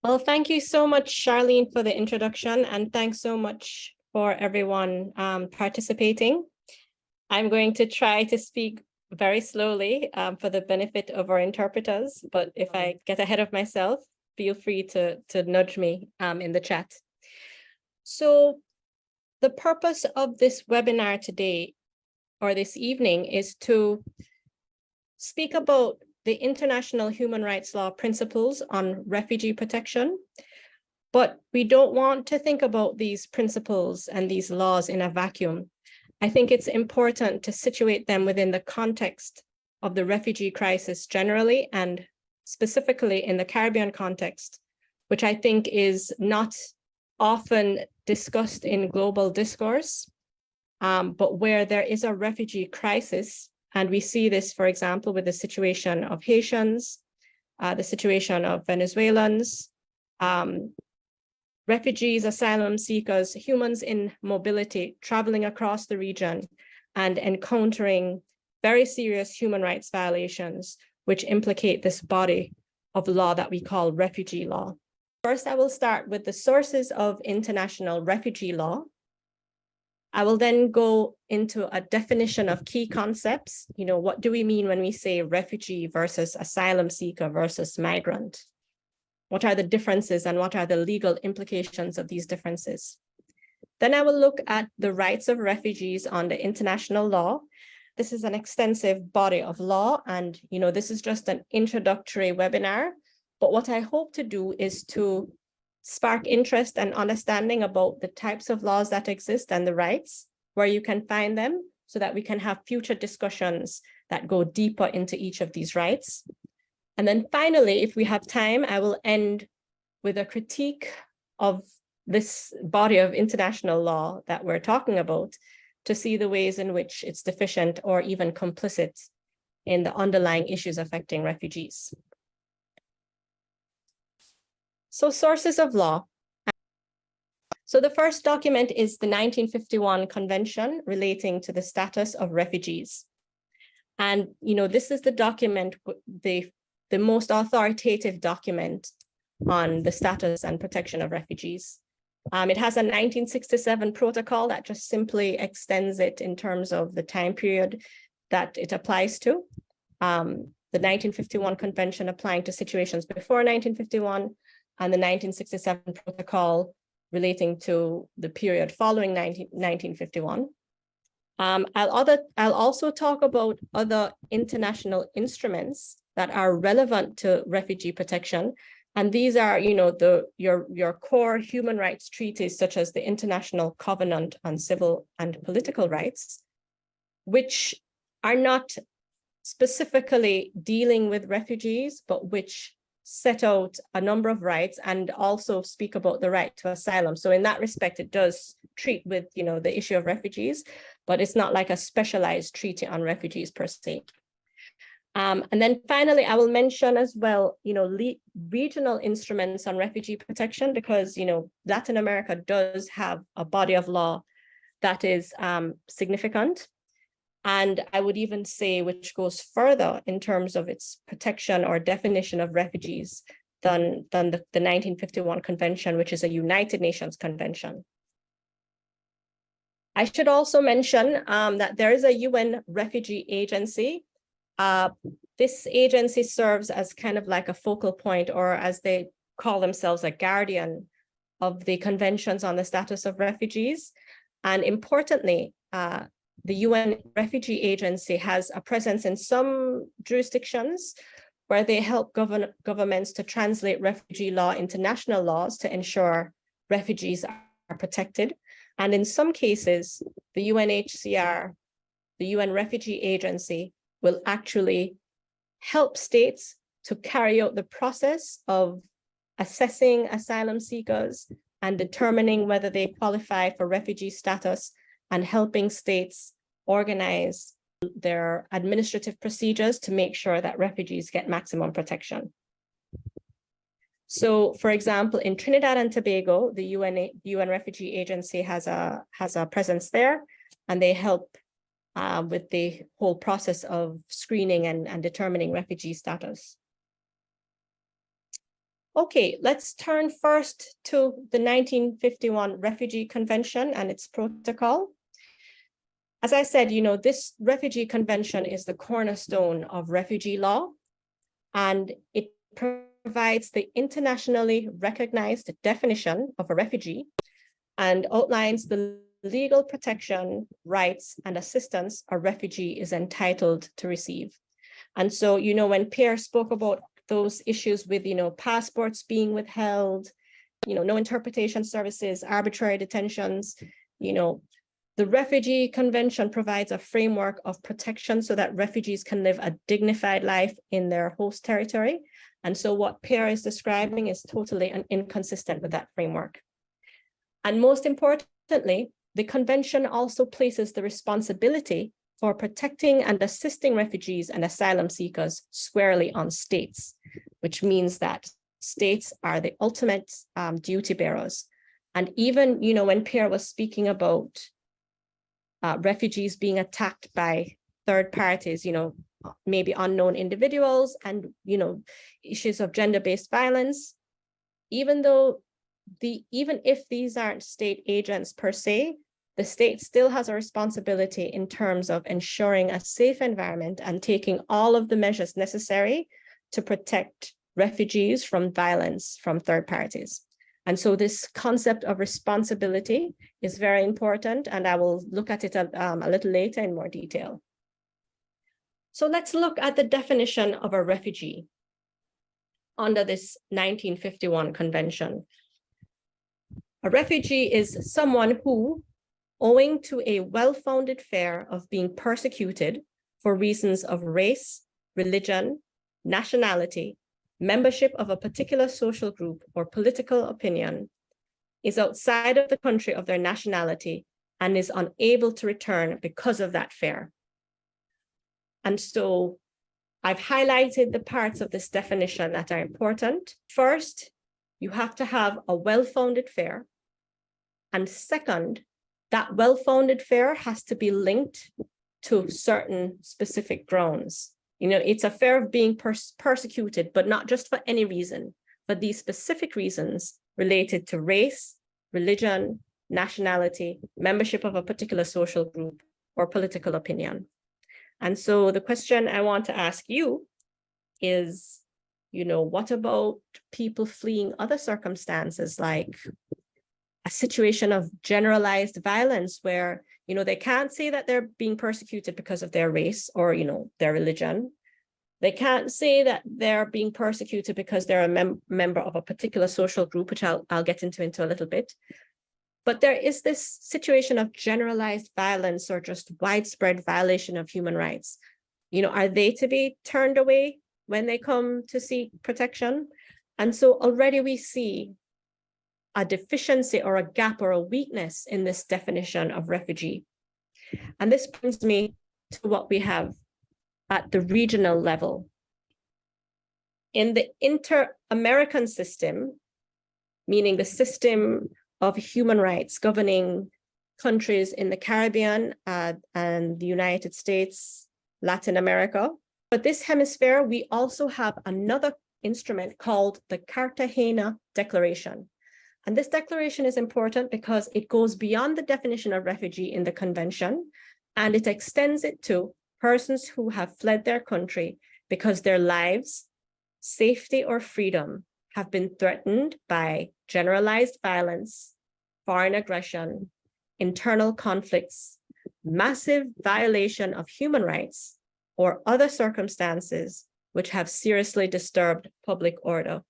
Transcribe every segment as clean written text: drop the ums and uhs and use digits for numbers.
Well, thank you so much, Charlene, for the introduction, and thanks so much for everyone participating. I'm going to try to speak very slowly for the benefit of our interpreters, but if I get ahead of myself, feel free to nudge me in the chat. So the purpose of this webinar today or this evening is to speak about the international human rights law principles on refugee protection, but we don't want to think about these principles and these laws in a vacuum. I think it's important to situate them within the context of the refugee crisis generally, and specifically in the Caribbean context, which I think is not often discussed in global discourse, but where there is a refugee crisis. And we see this, for example, with the situation of Haitians, the situation of Venezuelans, refugees, asylum seekers, humans in mobility, traveling across the region and encountering very serious human rights violations, which implicate this body of law that we call refugee law. First, I will start with the sources of international refugee law. I will then go into a definition of key concepts. What do we mean when we say refugee versus asylum seeker versus migrant? What are the differences and what are the legal implications of these differences? Then I will look at the rights of refugees under international law. This is an extensive body of law, and this is just an introductory webinar. But what I hope to do is to spark interest and understanding about the types of laws that exist and the rights, where you can find them, so that we can have future discussions that go deeper into each of these rights. And then finally, if we have time, I will end with a critique of this body of international law that we're talking about, to see the ways in which it's deficient or even complicit in the underlying issues affecting refugees. So sources of law. So the first document is the 1951 Convention relating to the status of refugees. And this is the document, the most authoritative document on the status and protection of refugees. It has a 1967 protocol that just simply extends it in terms of the time period that it applies to. The 1951 Convention applying to situations before 1951, and the 1967 protocol relating to the period following 1951. I'll also talk about other international instruments that are relevant to refugee protection. And these are, your core human rights treaties, such as the International Covenant on Civil and Political Rights, which are not specifically dealing with refugees, but which set out a number of rights and also speak about the right to asylum. So in that respect, it does treat with, the issue of refugees, but it's not like a specialized treaty on refugees per se. And then finally, I will mention as well, regional instruments on refugee protection, because, Latin America does have a body of law that is significant. And I would even say which goes further in terms of its protection or definition of refugees than the 1951 Convention, which is a United Nations convention. I should also mention that there is a UN Refugee Agency. This agency serves as kind of like a focal point, or as they call themselves, a guardian of the conventions on the status of refugees. And importantly, the UN Refugee Agency has a presence in some jurisdictions where they help governments to translate refugee law into national laws to ensure refugees are protected. And in some cases, the UNHCR, the UN Refugee Agency, will actually help states to carry out the process of assessing asylum seekers and determining whether they qualify for refugee status, and helping states organize their administrative procedures to make sure that refugees get maximum protection. So, for example, in Trinidad and Tobago, the UN Refugee Agency has a presence there, and they help with the whole process of screening and determining refugee status. Okay, let's turn first to the 1951 Refugee Convention and its protocol. As I said, this Refugee Convention is the cornerstone of refugee law, and it provides the internationally recognized definition of a refugee and outlines the legal protection, rights, and assistance a refugee is entitled to receive. And so, when Pierre spoke about those issues with, passports being withheld, no interpretation services, arbitrary detentions, the Refugee Convention provides a framework of protection so that refugees can live a dignified life in their host territory. And so what Pierre is describing is totally inconsistent with that framework. And most importantly, the convention also places the responsibility for protecting and assisting refugees and asylum seekers squarely on states, which means that states are the ultimate duty bearers. And even, when Pierre was speaking about refugees being attacked by third parties, maybe unknown individuals and, issues of gender-based violence, even if these aren't state agents per se, the state still has a responsibility in terms of ensuring a safe environment and taking all of the measures necessary to protect refugees from violence from third parties. And so this concept of responsibility is very important, and I will look at it a little later in more detail. So let's look at the definition of a refugee under this 1951 convention. A refugee is someone who, owing to a well-founded fear of being persecuted for reasons of race, religion, nationality, membership of a particular social group, or political opinion, is outside of the country of their nationality and is unable to return because of that fear. And so I've highlighted the parts of this definition that are important. First, you have to have a well-founded fear. And second, that well-founded fear has to be linked to certain specific grounds. It's a fear of being persecuted, but not just for any reason, but these specific reasons related to race, religion, nationality, membership of a particular social group, or political opinion. And so the question I want to ask you is, what about people fleeing other circumstances, like a situation of generalized violence where, they can't say that they're being persecuted because of their race or, their religion. They can't say that they're being persecuted because they're a member of a particular social group, which I'll get into a little bit. But there is this situation of generalized violence or just widespread violation of human rights. Are they to be turned away when they come to seek protection? And so already we see a deficiency or a gap or a weakness in this definition of refugee. And this brings me to what we have at the regional level. In the inter-American system, meaning the system of human rights governing countries in the Caribbean and the United States, Latin America. But this hemisphere, we also have another instrument called the Cartagena Declaration. And this declaration is important because it goes beyond the definition of refugee in the convention, and it extends it to persons who have fled their country because their lives, safety, or freedom have been threatened by generalized violence, foreign aggression, internal conflicts, massive violation of human rights, or other circumstances which have seriously disturbed public order.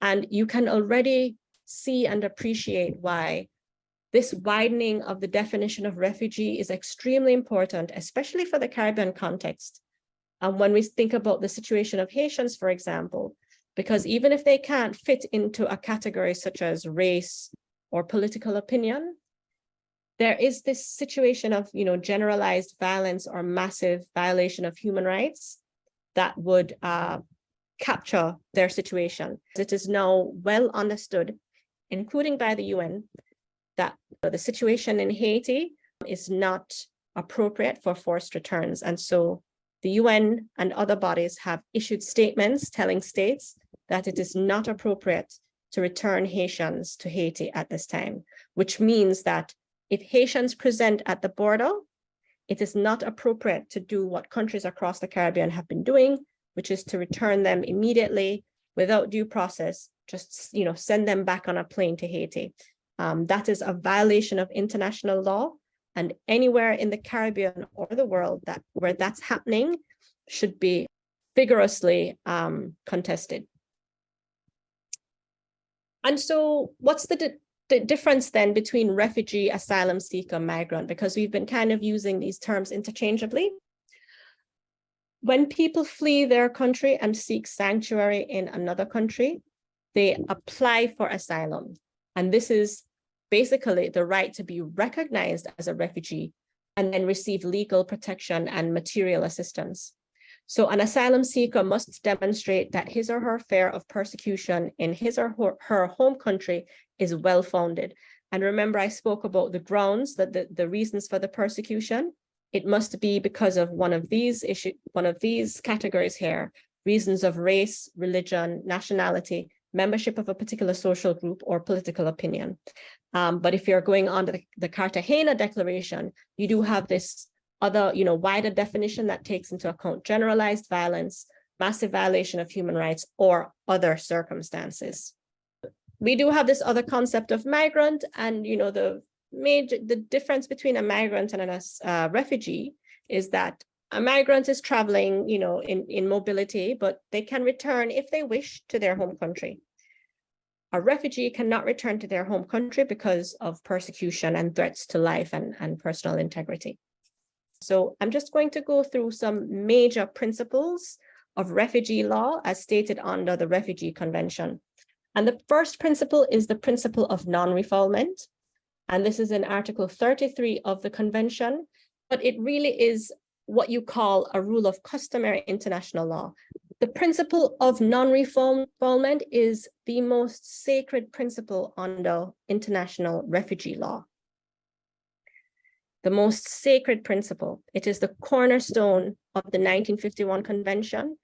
And you can already see and appreciate why this widening of the definition of refugee is extremely important, especially for the Caribbean context. And when we think about the situation of Haitians, for example, because even if they can't fit into a category such as race or political opinion, there is this situation of, generalized violence or massive violation of human rights that would capture their situation. It is now well understood, including by the UN, that the situation in Haiti is not appropriate for forced returns. And so the UN and other bodies have issued statements telling states that it is not appropriate to return Haitians to Haiti at this time, which means that if Haitians present at the border, it is not appropriate to do what countries across the Caribbean have been doing, which is to return them immediately without due process, just send them back on a plane to Haiti. That is a violation of international law, and anywhere in the Caribbean or the world where that's happening should be vigorously contested. And so what's the difference then between refugee, asylum seeker, migrant? Because we've been kind of using these terms interchangeably. When people flee their country and seek sanctuary in another country, they apply for asylum. And this is basically the right to be recognized as a refugee and then receive legal protection and material assistance. So an asylum seeker must demonstrate that his or her fear of persecution in his or her home country is well-founded. And remember, I spoke about the grounds, that the reasons for the persecution. It must be because of one of these categories here: reasons of race, religion, nationality, membership of a particular social group, or political opinion. But if you're going on to the Cartagena Declaration, you do have this other, wider definition that takes into account generalized violence, massive violation of human rights, or other circumstances. We do have this other concept of migrant, and the difference between a migrant and a refugee is that a migrant is traveling, in mobility, but they can return if they wish to their home country. A refugee cannot return to their home country because of persecution and threats to life and personal integrity. So I'm just going to go through some major principles of refugee law as stated under the Refugee Convention. And the first principle is the principle of non-refoulement. And this is in Article 33 of the Convention, but it really is what you call a rule of customary international law. The principle of non-refoulement is the most sacred principle under international refugee law. The most sacred principle. It is the cornerstone of the 1951 Convention.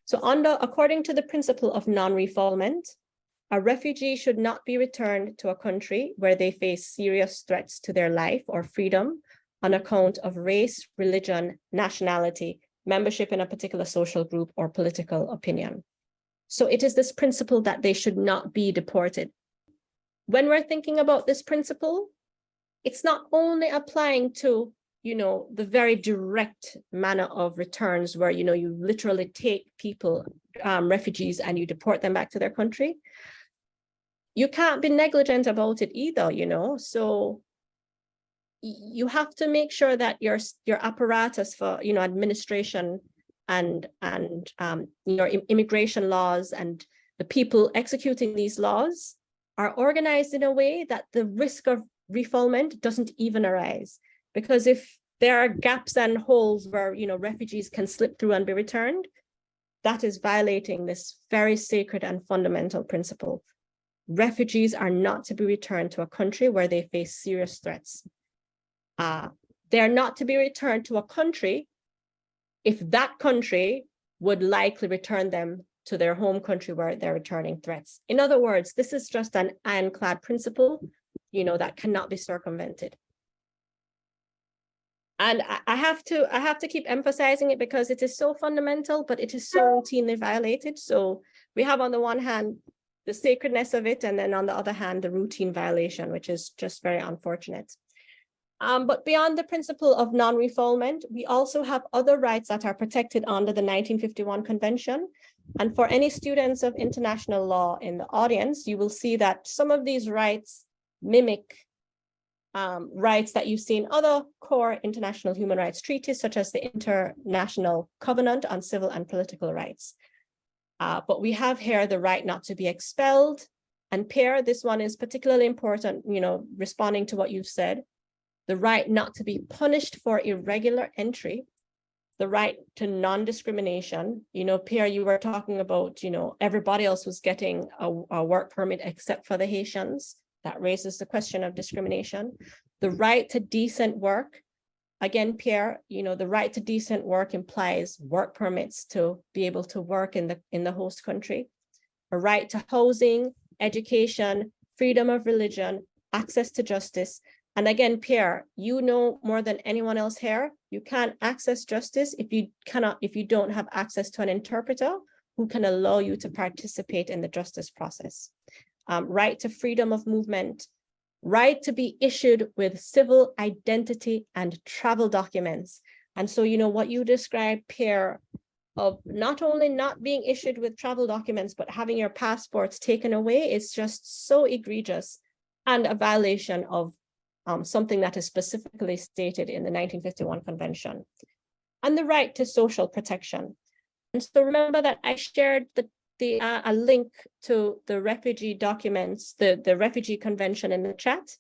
So according to the principle of non-refoulement, a refugee should not be returned to a country where they face serious threats to their life or freedom on account of race, religion, nationality, membership in a particular social group, or political opinion. So it is this principle that they should not be deported. When we're thinking about this principle, it's not only applying to, the very direct manner of returns where, you literally take people, refugees, and you deport them back to their country. You can't be negligent about it either, so you have to make sure that your apparatus for, administration and your immigration laws and the people executing these laws are organized in a way that the risk of refoulement doesn't even arise. Because if there are gaps and holes where, refugees can slip through and be returned, that is violating this very sacred and fundamental principle. Refugees are not to be returned to a country where they face serious threats. They're not to be returned to a country if that country would likely return them to their home country where they're returning threats. In other words, this is just an ironclad principle, that cannot be circumvented. And I have to keep emphasizing it because it is so fundamental, but it is so routinely violated. So we have on the one hand the sacredness of it, and then on the other hand, the routine violation, which is just very unfortunate. But beyond the principle of non-refoulement, we also have other rights that are protected under the 1951 Convention. And for any students of international law in the audience, you will see that some of these rights mimic rights that you see in other core international human rights treaties, such as the International Covenant on Civil and Political Rights. But we have here the right not to be expelled. And Pierre, this one is particularly important, responding to what you've said. The right not to be punished for irregular entry, the right to non-discrimination. Pierre, you were talking about, everybody else was getting a work permit except for the Haitians. That raises the question of discrimination. The right to decent work. Again, Pierre, the right to decent work implies work permits to be able to work in the host country. a right to housing, education, freedom of religion, access to justice. And again, Pierre, you know more than anyone else here, you can't access justice if you don't have access to an interpreter who can allow you to participate in the justice process. Right to freedom of movement, right to be issued with civil identity and travel documents. And so, you know, what you described, Pierre, of not only not being issued with travel documents, but having your passports taken away is just so egregious and a violation of something that is specifically stated in the 1951 Convention. And the right to social protection. And so remember that I shared a link to the refugee documents, the Refugee Convention in the chat.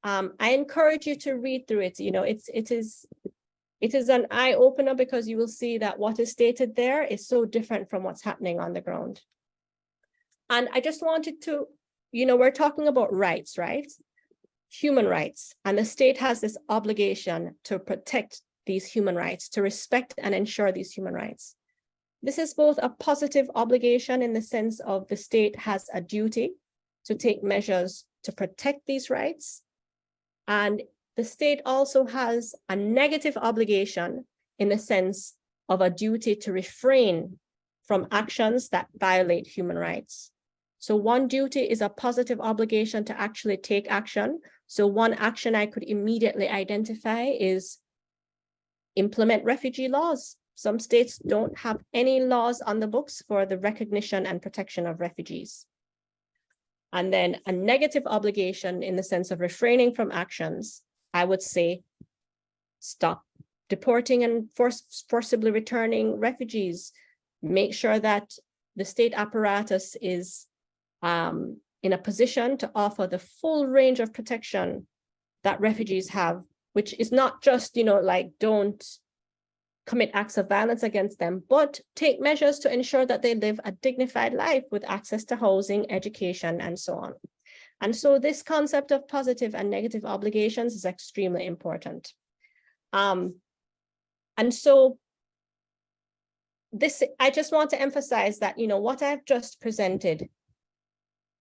I encourage you to read through it. You know, it is an eye opener because you will see that what is stated there is so different from what's happening on the ground. And I just wanted to, you know, we're talking about rights, right? Human rights, and the state has this obligation to protect these human rights, to respect and ensure these human rights. This is both a positive obligation in the sense of the state has a duty to take measures to protect these rights, and the state also has a negative obligation in the sense of a duty to refrain from actions that violate human rights. So one duty is a positive obligation to actually take action. So one action I could immediately identify is implement refugee laws. Some states don't have any laws on the books for the recognition and protection of refugees. And then a negative obligation in the sense of refraining from actions, I would say, stop deporting and forcibly returning refugees. Make sure that the state apparatus is in a position to offer the full range of protection that refugees have, which is not just, you know, like don't commit acts of violence against them, but take measures to ensure that they live a dignified life with access to housing, education, and so on. And so this concept of positive and negative obligations is extremely important. And so this, I just want to emphasize that, you know, what I've just presented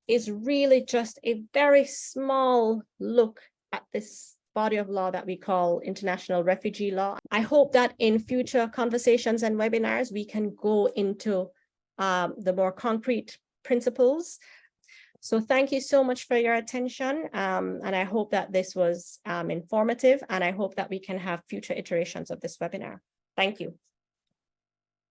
is really just a very small look at this body of law that we call international refugee law. I hope that in future conversations and webinars, we can go into the more concrete principles. So thank you so much for your attention. And I hope that this was informative, and I hope that we can have future iterations of this webinar. Thank you.